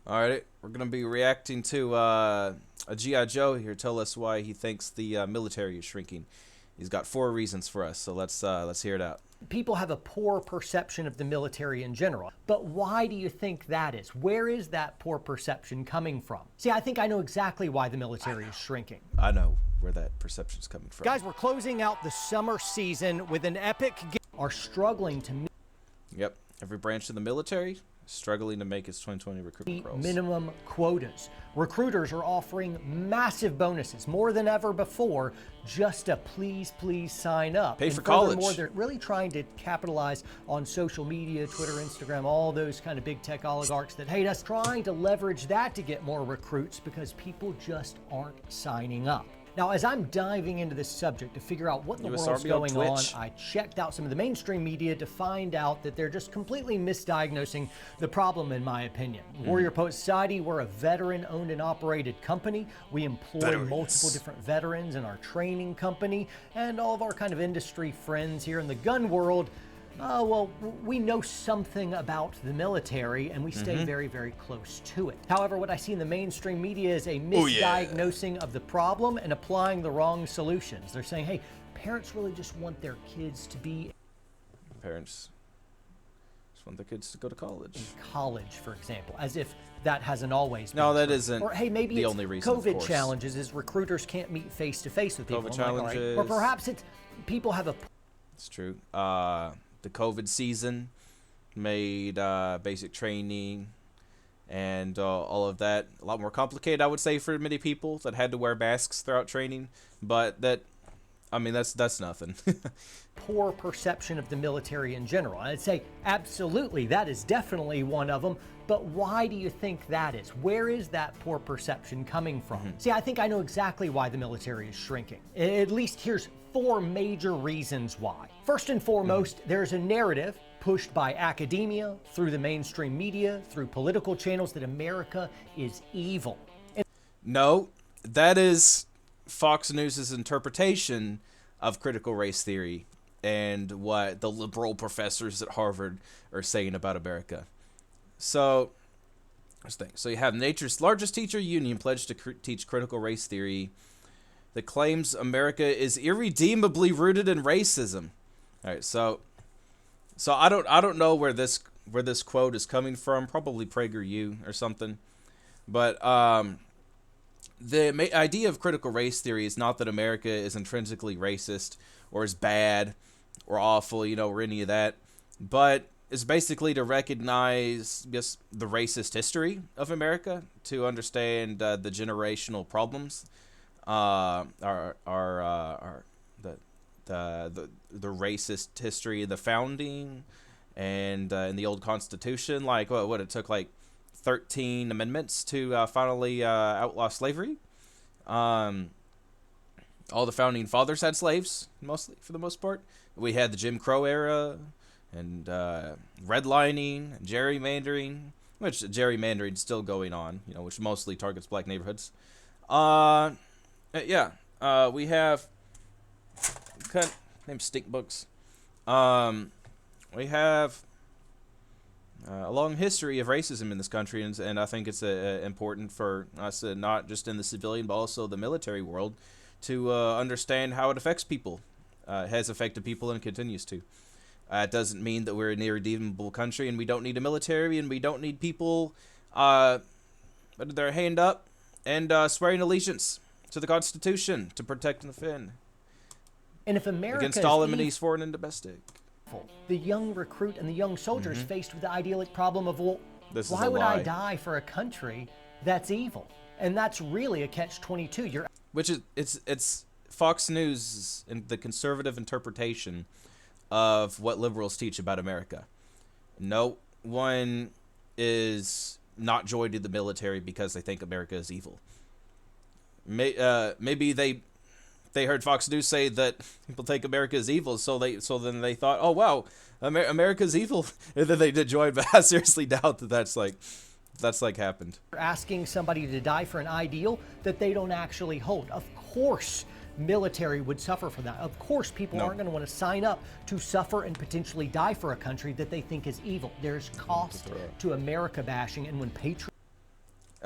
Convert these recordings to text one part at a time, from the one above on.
All right, we're gonna be reacting to a GI Joe here. Tell us why he thinks the military is shrinking. He's got 4 reasons for us, so let's hear it out. People have a poor perception of the military in general. But why do you think that is? Where is that poor perception coming from? See, I think I know exactly why the military is shrinking. I know where that perception's coming from. Guys, we're closing out the summer season with an epic are struggling to meet Every branch of the military struggling to make its 2020 recruitment goals. minimum quotas. Recruiters are offering massive bonuses, more than ever before, just to please sign up. Pay for college. Furthermore, they're really trying to capitalize on social media, Twitter, Instagram, all those kind of big tech oligarchs that hate us, trying to leverage that to get more recruits because people just aren't signing up. Now, as I'm diving into this subject to figure out what in the world's going on, I checked out some of the mainstream media to find out that they're just completely misdiagnosing the problem, in my opinion. Warrior Post Society, we're a veteran-owned and operated company. We employ multiple different veterans in our training company, and all of our kind of industry friends here in the gun world, well, we know something about the military, and we stay very close to it. However, what I see in the mainstream media is a misdiagnosing of the problem and applying the wrong solutions. They're saying, hey, parents really just want their kids to be... Parents just want their kids to go to college. College, for example, as if that hasn't always been No, that true. isn't Or, hey, maybe the it's only reason, COVID challenges is recruiters can't meet face-to-face with people. COVID I'm like, all challenges. right. Or perhaps it's people have a... It's true. The COVID season made basic training and all of that a lot more complicated, I would say, for many people that had to wear masks throughout training. But that, I mean, that's nothing. Poor perception of the military in general. I'd say absolutely, that is definitely one of them. But why do you think that is? Where is that poor perception coming from? See, I think I know exactly why the military is shrinking. At least here's 4 major reasons why. First and foremost, there's a narrative pushed by academia, through the mainstream media, through political channels that America is evil. No, that is Fox News' interpretation of critical race theory and what the liberal professors at Harvard are saying about America. So, here's the thing. So you have nature's largest teacher union pledged to teach critical race theory that claims America is irredeemably rooted in racism. All right, so I don't know where this quote is coming from. Probably PragerU or something. But the idea of critical race theory is not that America is intrinsically racist or is bad or awful, or any of that, but it's basically to recognize just the racist history of America, to understand the generational problems, the racist history of the founding, and in the old Constitution, like what it took like 13 amendments to finally outlaw slavery. All the founding fathers had slaves, mostly, for the most part. We had the Jim Crow era, and redlining, gerrymandering, which gerrymandering is still going on, which mostly targets black neighborhoods. We have name stink books. We have a long history of racism in this country, and I think it's important for us, not just in the civilian but also the military world, to understand how it affects people. It has affected people and continues to. It doesn't mean that we're an irredeemable country and we don't need a military and we don't need people with their hand up and swearing allegiance to the Constitution to protect and defend. And if America against all enemies, foreign and domestic. The young recruit and the young soldier is faced with the idyllic problem of, well, why would I die for a country that's evil? And that's really a catch-22. Which is it's Fox News and the conservative interpretation of what liberals teach about America. No one is not joining the military because they think America is evil. Maybe they heard Fox News say that people think America is evil, so then they thought, oh wow, America's evil, and then they did join. But I seriously doubt that that's happened. Asking somebody to die for an ideal that they don't actually hold. Of course, military would suffer for that. Of course, people aren't going to want to sign up to suffer and potentially die for a country that they think is evil. There's cost to America bashing, and when patriots.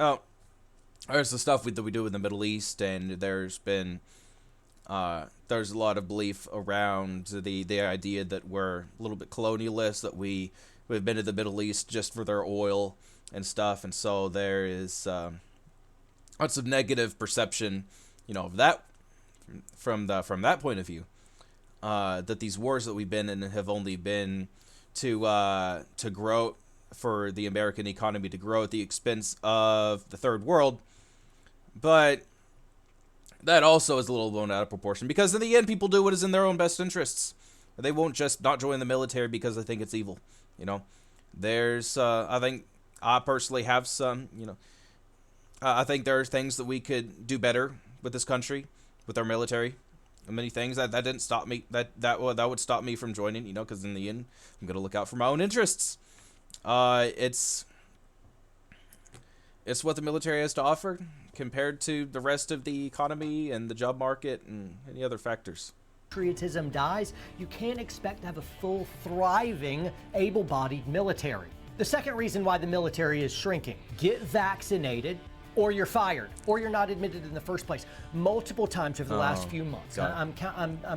Oh, there's the stuff that we do in the Middle East, and there's a lot of belief around the idea that we're a little bit colonialist, that we've been to the Middle East just for their oil and stuff, and so there is lots of negative perception, of that from that point of view. That these wars that we've been in have only been to grow, for the American economy to grow at the expense of the third world, but that also is a little blown out of proportion, because in the end, people do what is in their own best interests. They won't just not join the military because they think it's evil. There's I think I personally have some. I think there are things that we could do better with this country, with our military. Many things that didn't stop me. That would stop me from joining. Because in the end, I'm gonna look out for my own interests. It's what the military has to offer compared to the rest of the economy and the job market and any other factors. Patriotism dies, you can't expect to have a full, thriving, able-bodied military. The second reason why the military is shrinking: get vaccinated, or you're fired, or you're not admitted in the first place. Multiple times over the last few months. I'm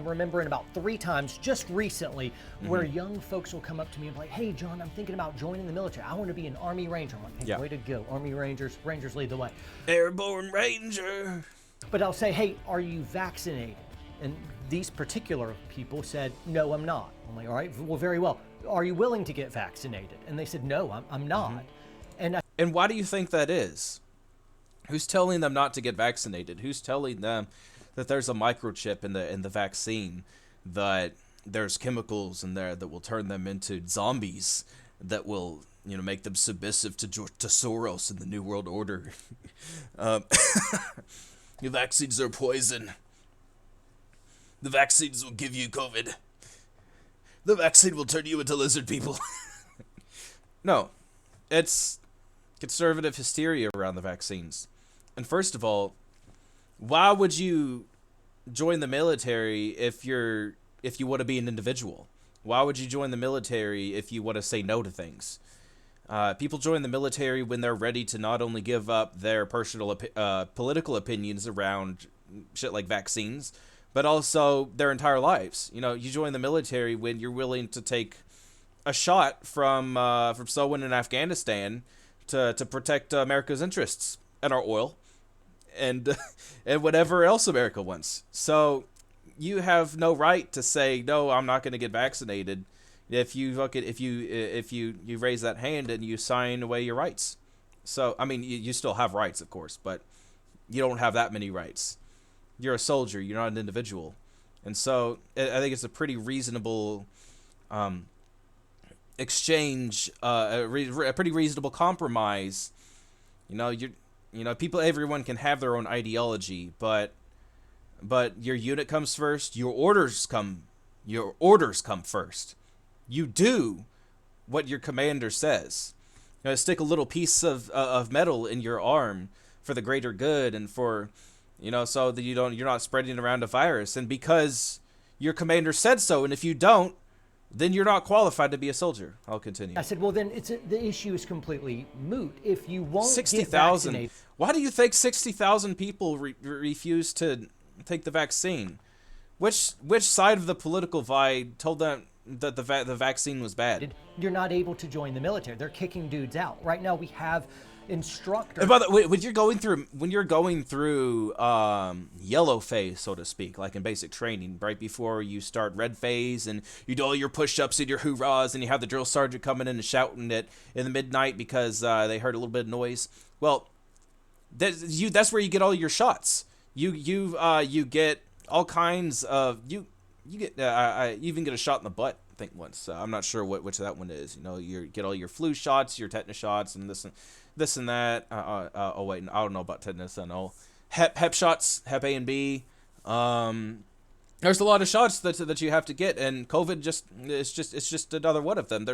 remembering about 3 times just recently where young folks will come up to me and be like, "Hey, John, I'm thinking about joining the military. I want to be an Army Ranger." I'm like, "Hey, way to go. Army Rangers lead the way." Airborne Ranger. But I'll say, "Hey, are you vaccinated?" And these particular people said, "No, I'm not." I'm like, "All right, well, very well. Are you willing to get vaccinated?" And they said, "No, I'm not." And why do you think that is? Who's telling them not to get vaccinated? Who's telling them that there's a microchip in the vaccine, that there's chemicals in there that will turn them into zombies, that will make them submissive to Soros and the New World Order? The vaccines are poison. The vaccines will give you COVID. The vaccine will turn you into lizard people. No, it's conservative hysteria around the vaccines. And first of all, why would you join the military if you want to be an individual? Why would you join the military if you want to say no to things? People join the military when they're ready to not only give up their personal political opinions around shit like vaccines, but also their entire lives. You join the military when you're willing to take a shot from someone in Afghanistan to protect America's interests and our oil and whatever else America wants. So you have no right to say, "No, I'm not going to get vaccinated," if you raise that hand and you sign away your rights. So I mean, you still have rights, of course, but you don't have that many rights. You're a soldier. You're not an individual. And so I think it's a pretty reasonable exchange, a pretty reasonable compromise. Everyone can have their own ideology, but your unit comes first. Your orders come first. You do what your commander says. Stick a little piece of metal in your arm for the greater good, and for so that you're not spreading around a virus. And because your commander said so, and if you don't, then you're not qualified to be a soldier. I'll continue. I said, well, then the issue is completely moot. If you won't 60,000. get vaccinated. Why do you think 60,000 people refuse to take the vaccine? Which side of the political divide told them that the vaccine was bad? You're not able to join the military. They're kicking dudes out. Right now we have instructors. And by the way, when you're going through yellow phase, so to speak, like in basic training, right before you start red phase, and you do all your push-ups and your hoorahs, and you have the drill sergeant coming in and shouting it in the midnight because they heard a little bit of noise. Well, that's where you get all your shots. You get all kinds of you get I even get a shot in the butt, I think, once. I'm not sure which that one is. You get all your flu shots, your tetanus shots, and this and that. Oh wait, I don't know about tetanus. I know hep shots, hep A and B. There's a lot of shots that you have to get, and COVID it's just another one of them.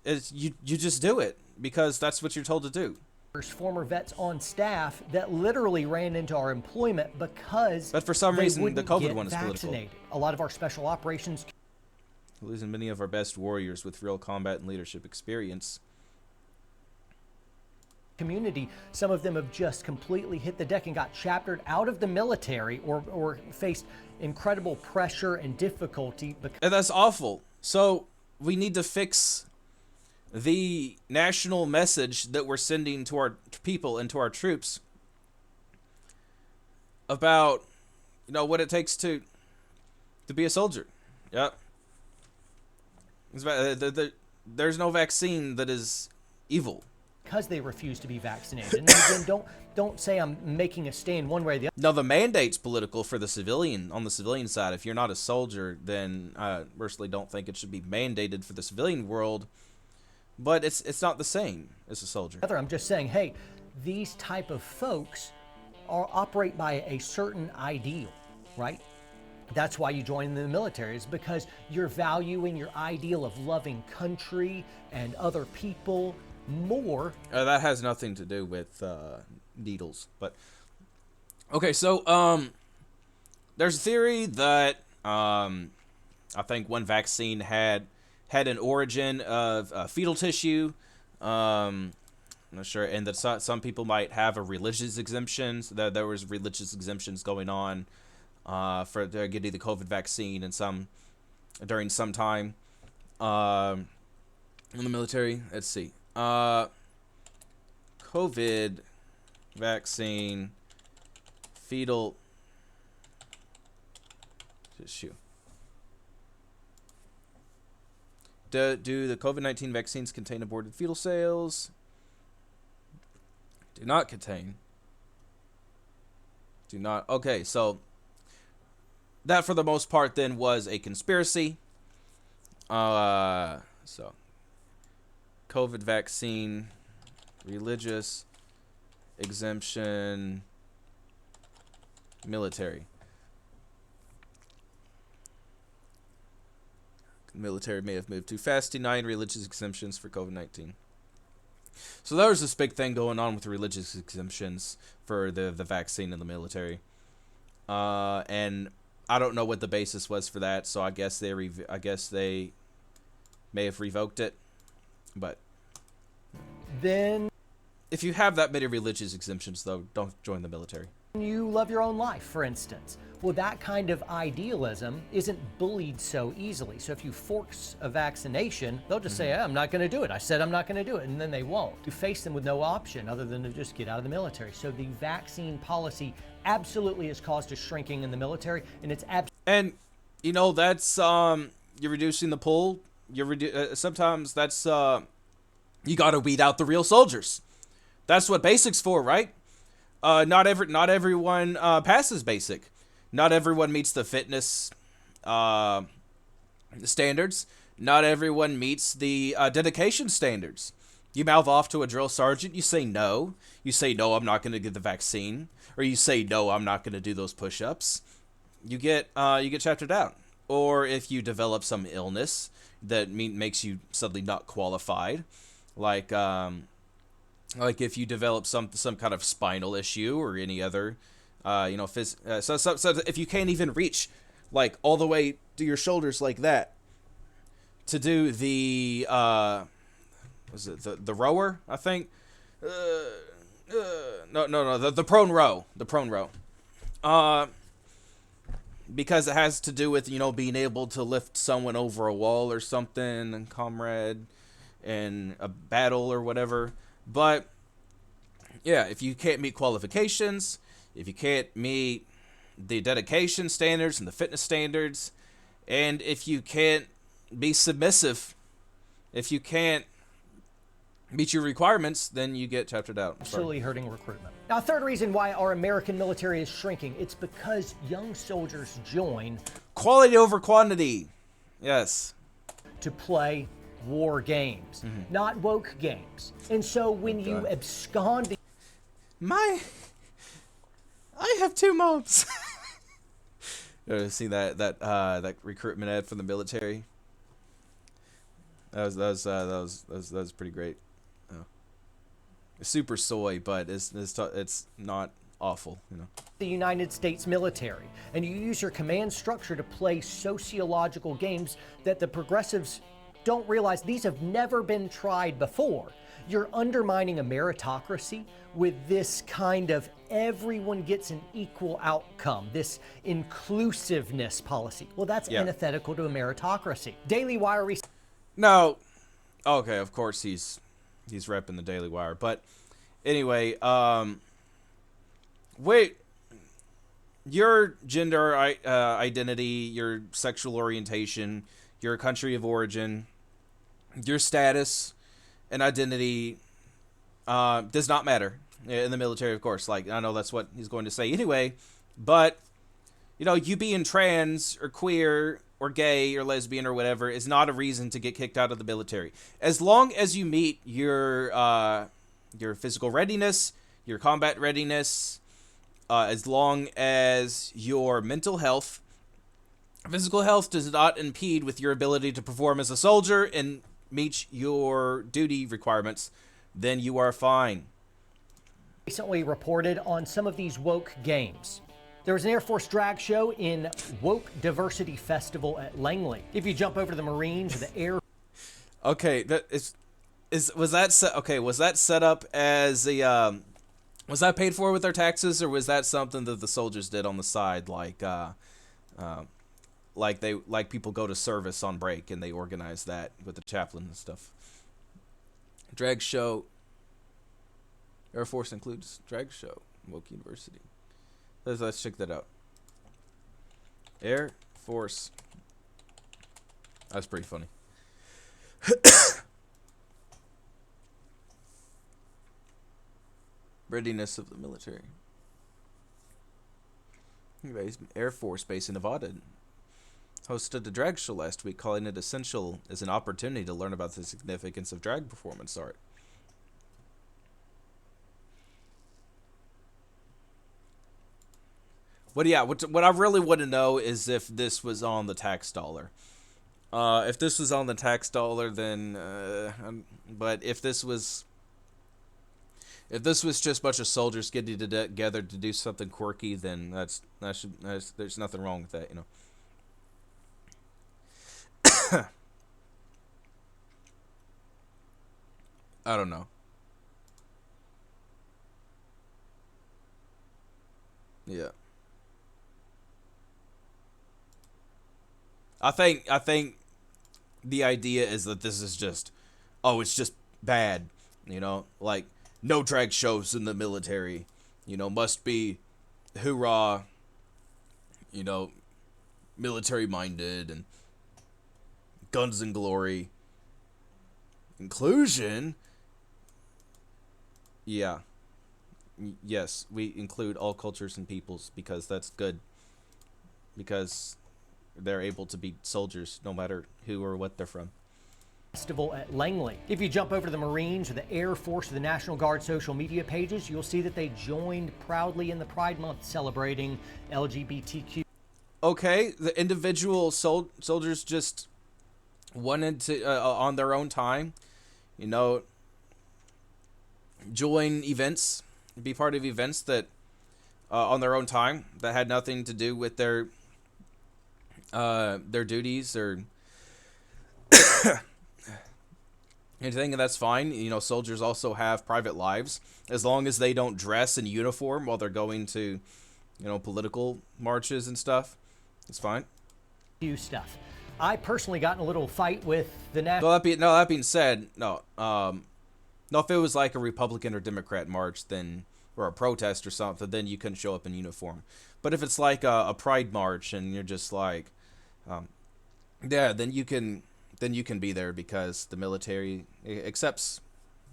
You just do it because that's what you're told to do. Former vets on staff that literally ran into our employment because but for some reason the COVID one is vaccinated. political. A lot of our special operations Losing many of our best warriors with real combat and leadership experience. community, some of them have just completely hit the deck and got chaptered out of the military or faced incredible pressure and difficulty. And that's awful. So we need to fix the national message that we're sending to our people and to our troops about, what it takes to be a soldier. Yep. There's no vaccine that is evil. Because they refuse to be vaccinated. And again, don't say I'm making a stand one way or the other. No, the mandate's political for the civilian, on the civilian side. If you're not a soldier, then I personally don't think it should be mandated for the civilian world. But it's not the same as a soldier. I'm just saying, hey, these type of folks operate by a certain ideal, right? That's why you join the military, is because you're valuing your ideal of loving country and other people more. That has nothing to do with needles, but okay. So there's a theory that I think one vaccine had an origin of fetal tissue. I'm not sure, and that some people might have a religious exemptions. There was religious exemptions going on for getting the COVID vaccine, and during some time in the military. Let's see. COVID vaccine fetal tissue. Do the COVID-19 vaccines contain aborted fetal cells? Do not contain. Do not. Okay, so that for the most part then was a conspiracy. So COVID vaccine, religious exemption, military. The military may have moved too fast, denying religious exemptions for COVID-19. So there was this big thing going on with religious exemptions for the vaccine in the military. And I don't know what the basis was for that, so I guess they may have revoked it. But then if you have that many religious exemptions, though, don't join the military. You love your own life, for instance. Well, that kind of idealism isn't bullied so easily. So if you force a vaccination, they'll just say, I'm not going to do it. I said I'm not going to do it. And then they won't. You face them with no option other than to just get out of the military. So the vaccine policy absolutely has caused a shrinking in the military. And it's And, that's, you're reducing the pool. Sometimes that's, you got to weed out the real soldiers. That's what basic's for, right? Not everyone passes basic. Not everyone meets the fitness standards. Not everyone meets the dedication standards. You mouth off to a drill sergeant. You say no. You say no, I'm not going to get the vaccine, or you say no, I'm not going to do those push-ups. You get chaptered out. Or if you develop some illness that makes you suddenly not qualified, like if you develop some kind of spinal issue or any other, so if you can't even reach like all the way to your shoulders like that to do the was it the rower, I think, the prone row, because it has to do with being able to lift someone over a wall or something, and comrade in a battle or whatever. But yeah, if you can't meet qualifications, if you can't meet the dedication standards and the fitness standards, and if you can't be submissive, if you can't meet your requirements, then you get chaptered out. Absolutely hurting recruitment. Now, a third reason why our American military is shrinking, it's because young soldiers join quality over quantity. Yes. To play war games, not woke games. And so when you abscond... I have two moms. See that recruitment ad from the military? That was pretty great. Super soy, but it's not awful, The United States military, and you use your command structure to play sociological games that the progressives don't realize these have never been tried before. You're undermining a meritocracy with this kind of everyone gets an equal outcome, this inclusiveness policy. Well, that's antithetical to a meritocracy. Daily Wire. No, okay, of course he's repping the Daily Wire, but anyway, wait, your gender identity, your sexual orientation, your country of origin, your status and identity does not matter in the military, of course. Like, I know that's what he's going to say anyway, but, you know, you being trans or queer or gay or lesbian or whatever is not a reason to get kicked out of the military. As long as you meet your physical readiness, your combat readiness, as long as your mental health, physical health does not impede with your ability to perform as a soldier and meet your duty requirements, then you are fine. Recently reported on some of these woke games. There was an Air Force drag show in Woke Diversity Festival at Langley. If you jump over to the Marines or the Air... Okay, was that set up as a was that paid for with their taxes, or was that something that the soldiers did on the side, like people go to service on break and they organize that with the chaplain and stuff? Drag show. Air Force includes drag show. Woke University. Let's check that out. Air Force. That's pretty funny. Readiness of the military. Anyways, Air Force Base in Nevada hosted a drag show last week, calling it essential as an opportunity to learn about the significance of drag performance art. What I really want to know is if this was on the tax dollar. If this was on the tax dollar, then but if this was just a bunch of soldiers getting together to do something quirky, then there's nothing wrong with that, you know. I don't know. Yeah. I think the idea is that this is just, it's just bad, you know, like no drag shows in the military, you know, must be hoorah, you know, military minded and guns and glory. Inclusion? Yeah. Yes, we include all cultures and peoples because that's good. Because they're able to be soldiers no matter who or what they're from. Festival at Langley. If you jump over to the Marines or the Air Force or the National Guard social media pages, you'll see that they joined proudly in the Pride Month celebrating LGBTQ. Okay, the individual soldiers just wanted to, on their own time, you know, join events, be part of events that, on their own time, that had nothing to do with their duties or anything, and that's fine. You know, soldiers also have private lives as long as they don't dress in uniform while they're going to, you know, political marches and stuff. It's fine. Stuff. I personally got in a little fight with the national. That being said, if it was like a Republican or Democrat march, then, or a protest or something, then you couldn't show up in uniform. But if it's like a Pride march and you're just like, then you can be there because the military accepts,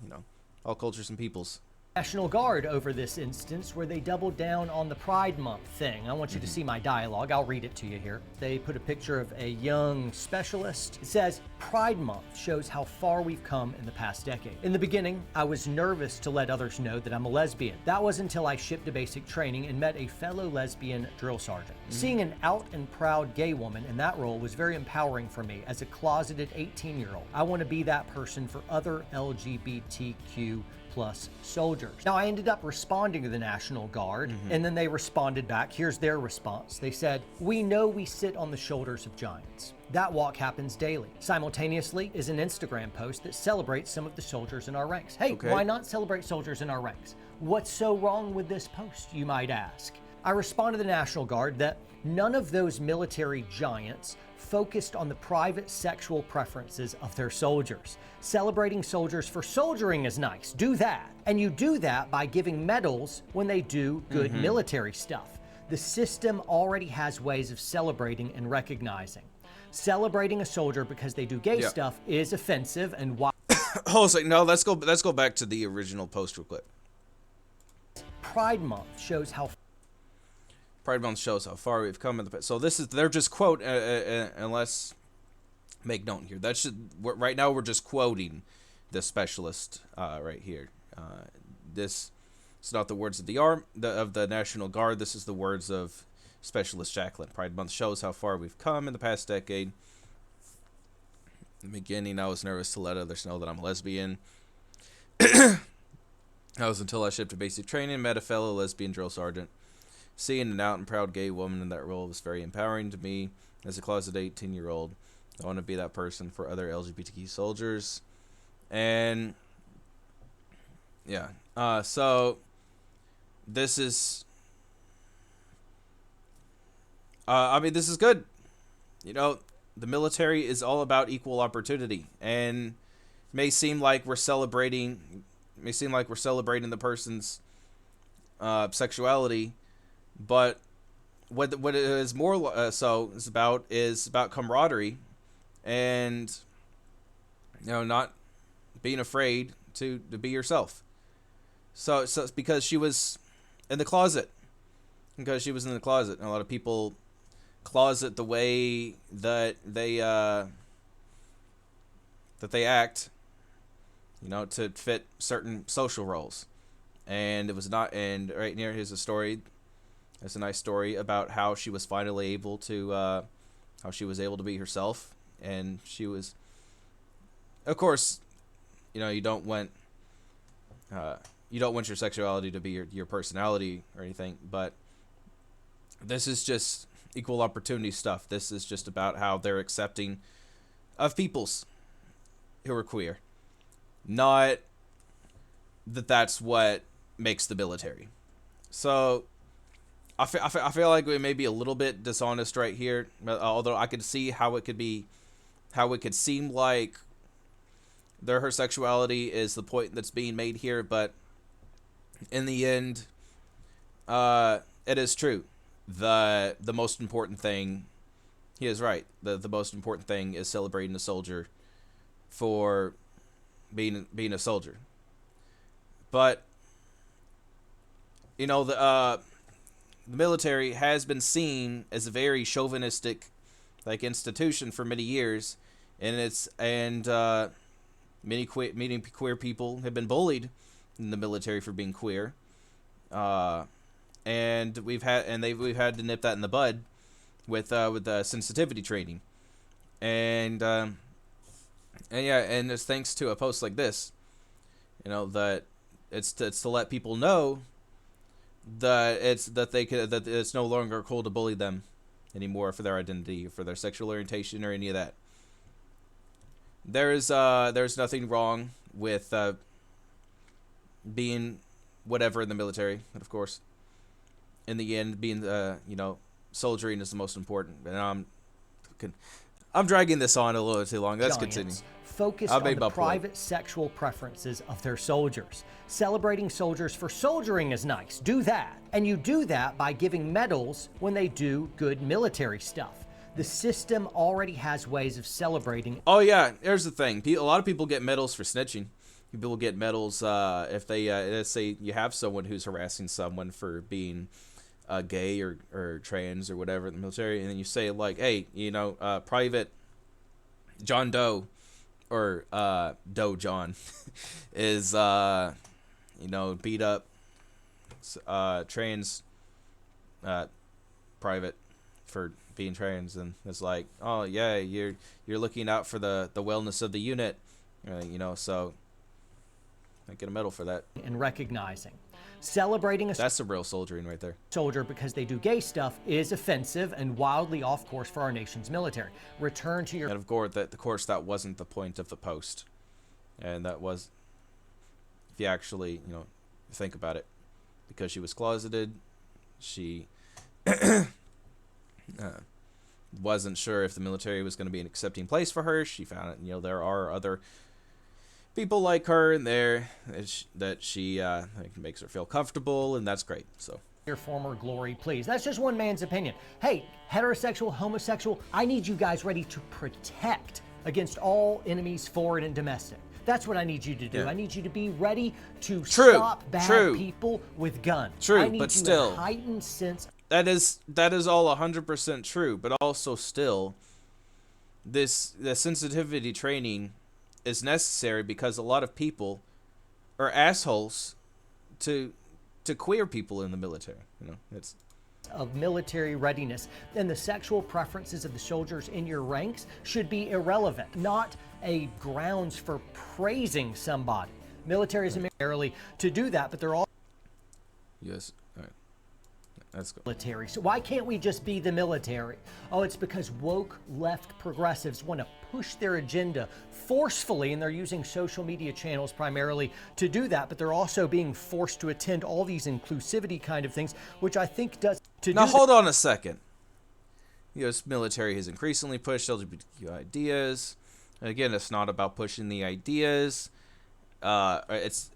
you know, all cultures and peoples. National Guard over this instance where they doubled down on the Pride Month thing. I want you to see my dialogue. I'll read it to you here. They put a picture of a young specialist. It says, Pride Month shows how far we've come in the past decade. In the beginning, I was nervous to let others know that I'm a lesbian. That was until I shipped to basic training and met a fellow lesbian drill sergeant. Seeing an out and proud gay woman in that role was very empowering for me as a closeted 18-year-old. I want to be that person for other LGBTQ+ surplus soldiers. Now, I ended up responding to the National Guard, and then they responded back. Here's their response. They said, "We know we sit on the shoulders of giants. That walk happens daily." Simultaneously is an Instagram post that celebrates some of the soldiers in our ranks. Hey, why not celebrate soldiers in our ranks? What's so wrong with this post, you might ask? I respond to the National Guard that none of those military giants focused on the private sexual preferences of their soldiers. Celebrating soldiers for soldiering is nice. Do that. And you do that by giving medals when they do good military stuff. The system already has ways of celebrating and recognizing. Celebrating a soldier because they do gay stuff is offensive, and why? Hold on a second. No, let's go back to the original post real quick. Pride Month shows how far we've come in the past. So they're just quote, unless make note here. Right now we're just quoting the specialist right here. This is not the words of the National Guard. This is the words of Specialist Jacqueline. Pride Month shows how far we've come in the past decade. In the beginning, I was nervous to let others know that I'm a lesbian. That was until I shipped to basic training, met a fellow lesbian drill sergeant. Seeing an out and proud gay woman in that role was very empowering to me as a closeted 18-year-old. I want to be that person for other LGBTQ soldiers. And yeah, so this is, this is good. You know, the military is all about equal opportunity, and it may seem like we're celebrating the person's sexuality. But what it is more is about camaraderie, and not being afraid to be yourself. So it's because she was in the closet, and a lot of people closet the way that they act, to fit certain social roles, and it was not. And right near here's a story. It's a nice story about how she was finally able to be herself, and she was, of course, you don't want your sexuality to be your personality or anything, but this is just equal opportunity stuff. This is just about how they're accepting of peoples who are queer, not that's what makes the military. So I feel like we may be a little bit dishonest right here, although I could see how it could seem like her sexuality is the point that's being made here, but in the end, it is true. The most important thing, he is right. The most important thing is celebrating a soldier for being a soldier. But the military has been seen as a very chauvinistic, institution for many years, and many queer people have been bullied in the military for being queer, and we've had to nip that in the bud with sensitivity training, and it's thanks to a post like this, that it's to let people know that it's no longer cool to bully them anymore for their identity, for their sexual orientation, or any of that. There's nothing wrong with being whatever in the military, but of course, in the end, being soldiering is the most important. And I'm dragging this on a little too long. Let's continue. Focused on the private sexual preferences of their soldiers. Celebrating soldiers for soldiering is nice. Do that. And you do that by giving medals when they do good military stuff. The system already has ways of celebrating. Oh yeah, here's the thing. A lot of people get medals for snitching. People get medals if they, let's say you have someone who's harassing someone for being gay or trans or whatever in the military, and then you say hey, Private John Doe, or Doe John, is beat up trans private for being trans, and it's oh yeah, you're looking out for the wellness of the unit, so I get a medal for that. and recognizing. Celebrating a That's a real soldiering right there. soldier because they do gay stuff is offensive and wildly off course for our nation's military. Return to your And of course, that wasn't the point of the post. And that was, if you actually, think about it, because she was closeted, she wasn't sure if the military was going to be an accepting place for her. She found it, there are other people like her in there that she makes her feel comfortable, and that's great. So your former glory, please. That's just one man's opinion. Hey, heterosexual, homosexual, I need you guys ready to protect against all enemies, foreign and domestic. That's what I need you to do. Yeah. I need you to be ready to True, stop bad true. people with guns. True, I need but you still. a heightened sense. that is all 100% true, but also still, the sensitivity training is necessary because a lot of people are assholes to queer people in the military. It's Of military readiness, then the sexual preferences of the soldiers in your ranks should be irrelevant, not a grounds for praising somebody. Military is merely to do that, but they're all yes. All right. That's good. military. So why can't we just be the military? Oh, it's because woke left progressives want to push their agenda forcefully, and they're using social media channels primarily to do that, but they're also being forced to attend all these inclusivity kind of things, which I think does to Now do hold on a second. The U.S. military has increasingly pushed LGBTQ ideas. Again, it's not about pushing the ideas. It's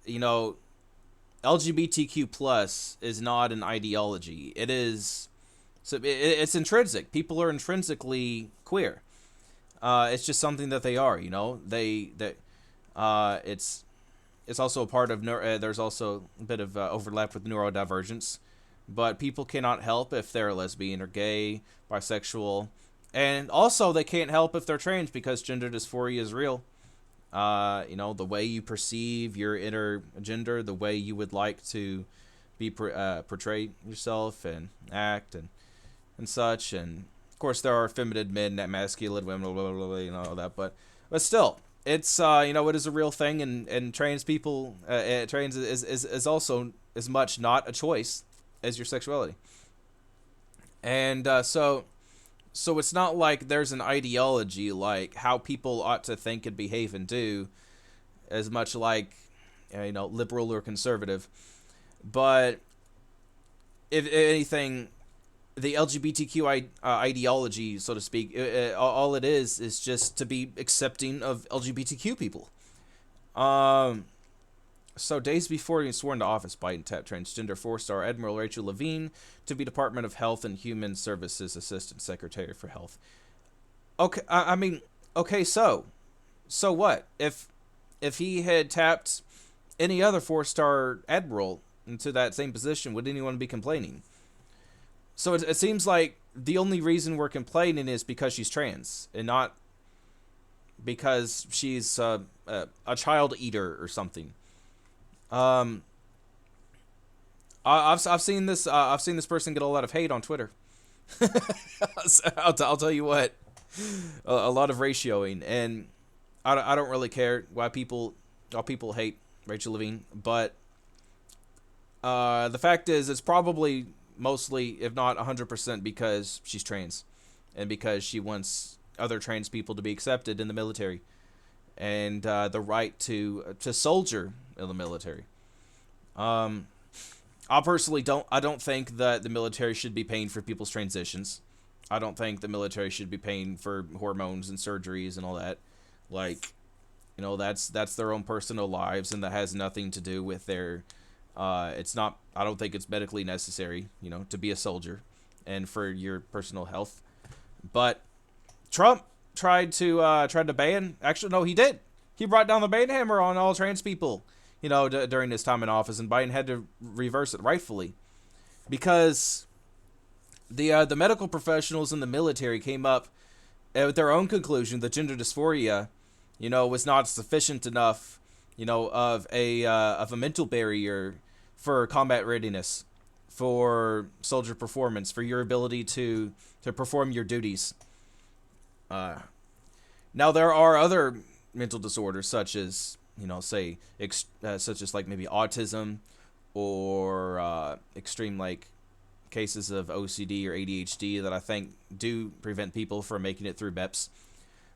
LGBTQ plus is not an ideology. It is, so it's intrinsic. People are intrinsically queer. It's just something that they are. It's also a part of there's also a bit of overlap with neurodivergence, but people cannot help if they're lesbian or gay, bisexual, and also they can't help if they're trans because gender dysphoria is real. The way you perceive your inner gender, the way you would like to be portray yourself and act and such, and of course there are feminine men, masculine women, blah, blah, blah, all that, but still, it's it is a real thing, and trans people, trans is also as much not a choice as your sexuality, and so it's not like there's an ideology like how people ought to think and behave and do, as much like liberal or conservative, but if anything, the LGBTQ ideology, so to speak, all it is just to be accepting of LGBTQ people. So days before he was sworn to office, Biden tapped transgender four-star Admiral Rachel Levine to be Department of Health and Human Services Assistant Secretary for Health. Okay, I mean, okay, so what? If he had tapped any other four-star admiral into that same position, would anyone be complaining? So it seems like the only reason we're complaining is because she's trans, and not because she's a child eater or something. I've seen this person get a lot of hate on Twitter. I'll tell you what, a lot of ratioing, and I don't really care why people hate Rachel Levine, but the fact is it's probably mostly, if not 100%, because she's trans, and because she wants other trans people to be accepted in the military, and the right to soldier in the military. I personally don't think that the military should be paying for people's transitions. I don't think the military should be paying for hormones and surgeries and all that. Like, that's their own personal lives, and that has nothing to do with their it's not, I don't think it's medically necessary, to be a soldier and for your personal health. But Trump tried to ban, actually, no, he did. He brought down the ban hammer on all trans people, during his time in office, and Biden had to reverse it rightfully, because the medical professionals in the military came up with their own conclusion that gender dysphoria, was not sufficient enough, of a mental barrier for combat readiness, for soldier performance, for your ability to perform your duties. Now there are other mental disorders such as say such as like maybe autism or extreme like cases of OCD or ADHD that I think do prevent people from making it through BEPS.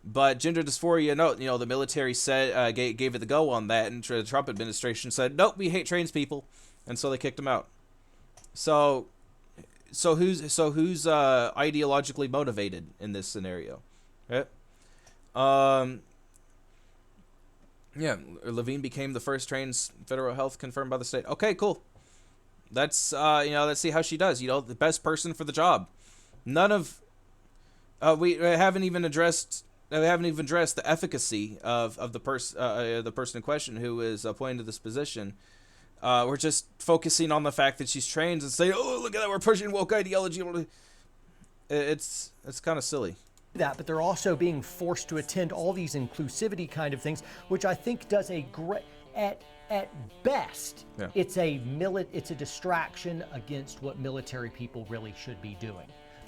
But gender dysphoria, no, the military said gave it the go on that, and the Trump administration said, nope, we hate trans people, and so they kicked him out. So who's ideologically motivated in this scenario, right? Yeah, Levine became the first trans federal health confirmed by the state. Okay, cool. Let's let's see how she does. The best person for the job. None of we haven't even addressed. We haven't even addressed the efficacy of the person in question who is appointed to this position. We're just focusing on the fact that she's trans and saying, "Oh, look at that, we're pushing woke ideology." It's kind of silly. But they're also being forced to attend all these inclusivity kind of things, which I think does a great at best, yeah. It's a distraction against what military people really should be doing.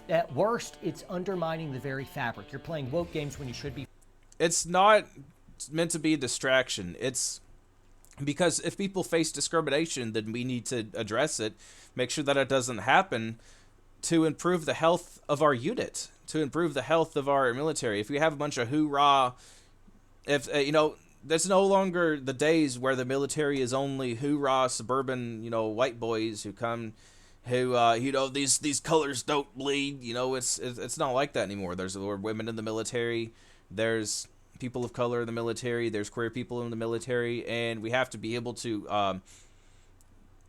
At worst, it's undermining the very fabric. You're playing woke games when you should be. It's not meant to be a distraction. It's because if people face discrimination, then we need to address it, make sure that it doesn't happen, to improve the health of our unit, to improve the health of our military. If we have a bunch of hoorah, there's no longer the days where the military is only hoorah suburban, white boys who come, who, these colors don't bleed. It's not like that anymore. There's women in the military. There's people of color in the military. There's queer people in the military, and we have to be able to,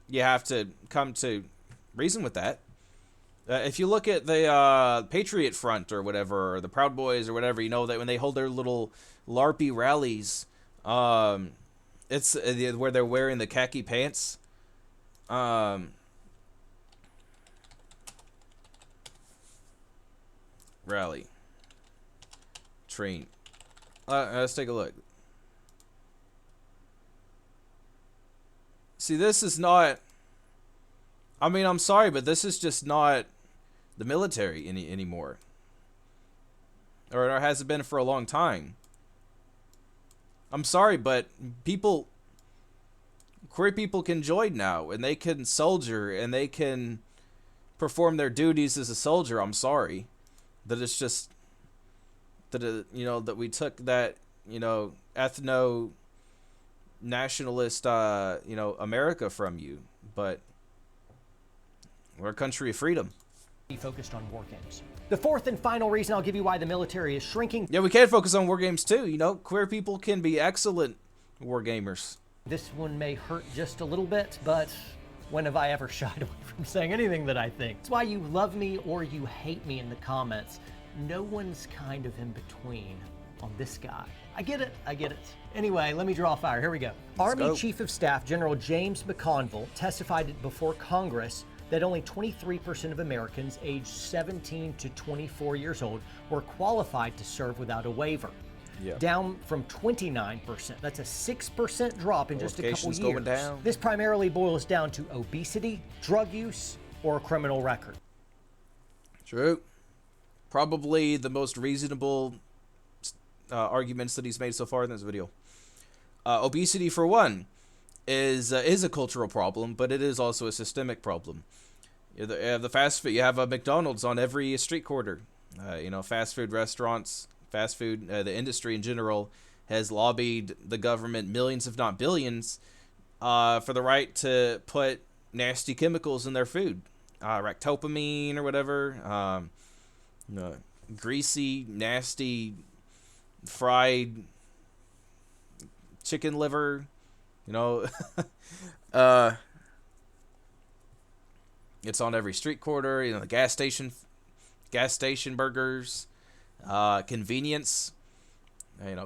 you have to come to reason with that. If you look at the Patriot Front or whatever, or the Proud Boys or whatever, that when they hold their little LARPy rallies, it's where they're wearing the khaki pants. Rally. Train. Let's take a look. See, this is not... I'm sorry, but this is just not the military anymore. Or it hasn't been for a long time. I'm sorry, but queer people can join now, and they can soldier, and they can perform their duties as a soldier. I'm sorry that it's just that that we took that ethno nationalist America from you, but we're a country of freedom. Be focused on war games. The fourth and final reason I'll give you why the military is shrinking. Yeah, we can focus on war games too. Queer people can be excellent war gamers. This one may hurt just a little bit, but when have I ever shied away from saying anything that I think? It's why you love me or you hate me in the comments. No one's kind of in between on this guy. I get it. Anyway, let me draw fire. Here we go. Army Chief of Staff General James McConville testified before Congress that only 23% of Americans aged 17 to 24 years old were qualified to serve without a waiver. Yeah. Down from 29%. That's a 6% drop in just a couple years. Going down. This primarily boils down to obesity, drug use, or a criminal record. True. Probably the most reasonable arguments that he's made so far in this video. Obesity, for one, is a cultural problem, but it is also a systemic problem. The fast food, you have a McDonald's on every street corner. Fast food restaurants, fast food, the industry in general has lobbied the government millions, if not billions, for the right to put nasty chemicals in their food, ractopamine or whatever, greasy, nasty, fried chicken liver. It's on every street corner. The gas station burgers, convenience.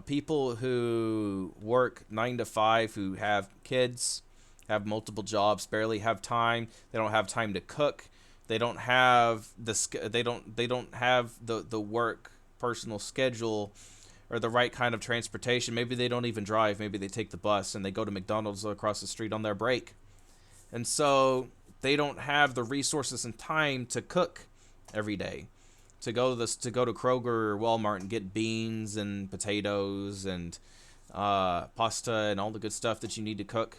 People who work 9 to 5, who have kids, have multiple jobs, barely have time. They don't have time to cook. They don't have they don't have the work personal schedule or the right kind of transportation. Maybe they don't even drive. Maybe they take the bus and they go to McDonald's across the street on their break. And so they don't have the resources and time to cook every day, to go to Kroger or Walmart and get beans and potatoes and pasta and all the good stuff that you need to cook,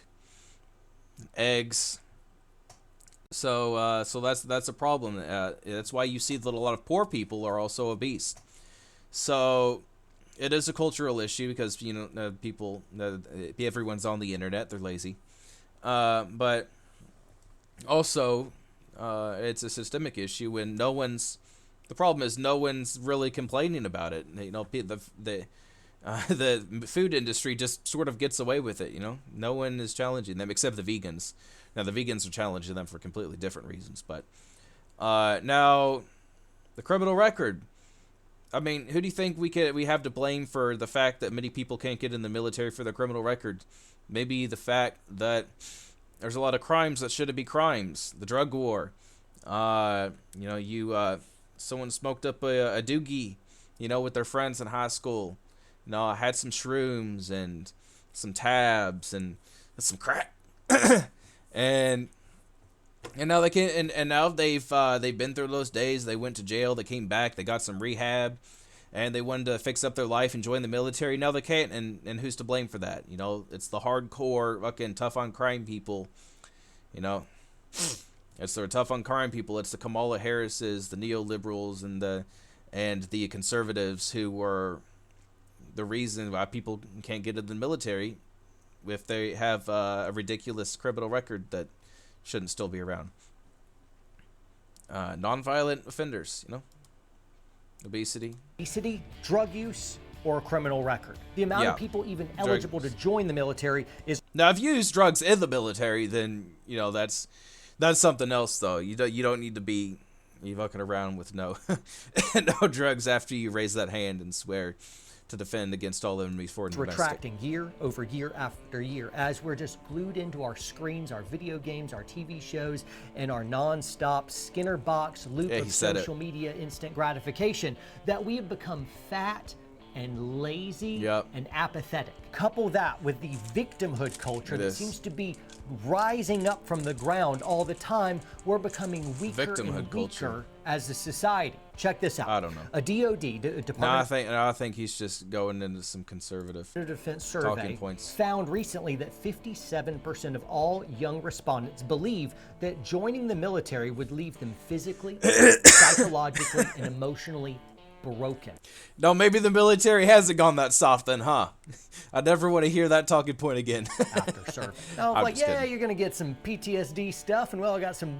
eggs. So that's a problem. That's why you see that a lot of poor people are also obese. So it is a cultural issue because people, everyone's on the internet, they're lazy, but also it's a systemic issue when the problem is no one's really complaining about it. The food industry just sort of gets away with it. No one is challenging them except the vegans. Now the vegans are challenging them for completely different reasons, but now the criminal record. I mean, who do you think we have to blame for the fact that many people can't get in the military for their criminal record? Maybe the fact that there's a lot of crimes that shouldn't be crimes. The drug war. Someone smoked up a doogie, with their friends in high school. Had some shrooms and some tabs and some crack, and now they can and now they've been through those days. They went to jail. They came back. They got some rehab, and they wanted to fix up their life and join the military. Now they can't, and who's to blame for that? It's the hardcore fucking tough on crime people. It's the tough on crime people. It's the Kamala Harrises, the neoliberals, and the conservatives who were the reason why people can't get into the military if they have a ridiculous criminal record that shouldn't still be around. Nonviolent offenders, obesity, drug use, or a criminal record. The amount of people even eligible to join the military is... Now, if you use drugs in the military, then, that's something else, though. You don't need to be fucking around with no drugs after you raise that hand and swear to defend against all enemies, foreign and domestic. Retracting year over year after year as we're just glued into our screens, our video games, our TV shows, and our non-stop Skinner box loop of social media instant gratification, that we have become fat and lazy and apathetic. Couple that with the victimhood culture that seems to be rising up from the ground all the time, we're becoming weaker and weaker as a society. Check this out. I don't know. A DOD, Department I think he's just going into some conservative Defense survey talking points. Found recently that 57% of all young respondents believe that joining the military would leave them physically, psychologically, and emotionally broken. No, maybe the military hasn't gone that soft then, huh? I never want to hear that talking point again. After service. No, kidding. You're going to get some PTSD stuff, and I got some,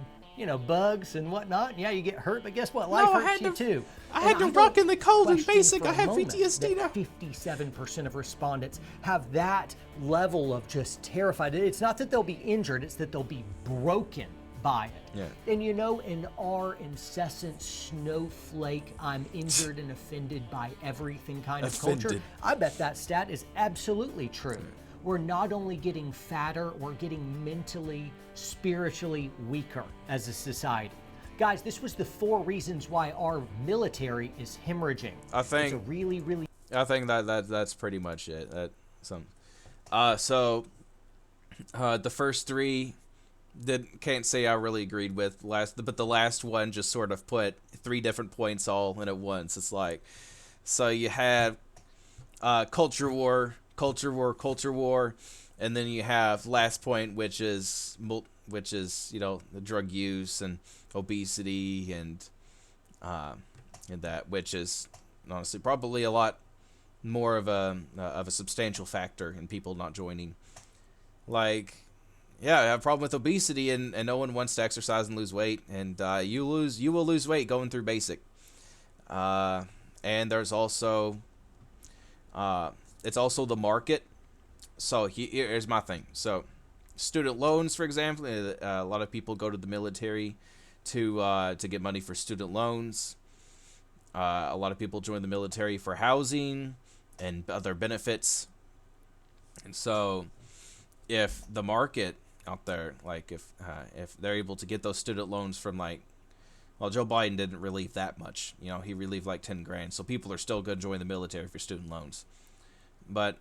bugs and whatnot. Yeah, you get hurt, but guess what? Life hurts you too. I had to rock in the cold in basic. I have PTSD now. 57% of respondents have that level of just terrified. It's not that they'll be injured, it's that they'll be broken by it. Yeah. And in our incessant snowflake, I'm injured and offended by everything kind of culture, I bet that stat is absolutely true. We're not only getting fatter, we're getting mentally, spiritually weaker as a society. Guys, this was the 4 reasons why our military is hemorrhaging. I think it's a really, really... I think that's pretty much it. The first 3 can't say I really agreed with but the last one just sort of put 3 different points all in at once. It's like, so you had culture war, and then you have last point, which is the drug use and obesity and that, which is honestly probably a lot more of a substantial factor in people not joining. Like, yeah, I have a problem with obesity, and no one wants to exercise and lose weight, and you will lose weight going through basic. And there's also it's also the market. So here's my thing. So student loans, for example, a lot of people go to the military to get money for student loans. A lot of people join the military for housing and other benefits. And so if the market out there, like if they're able to get those student loans from Joe Biden didn't relieve that much. He relieved like 10 grand. So people are still going to join the military for student loans. But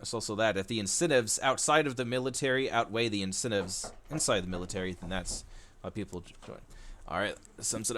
it's also that if the incentives outside of the military outweigh the incentives inside the military, then that's why people join. All right, that sums it up.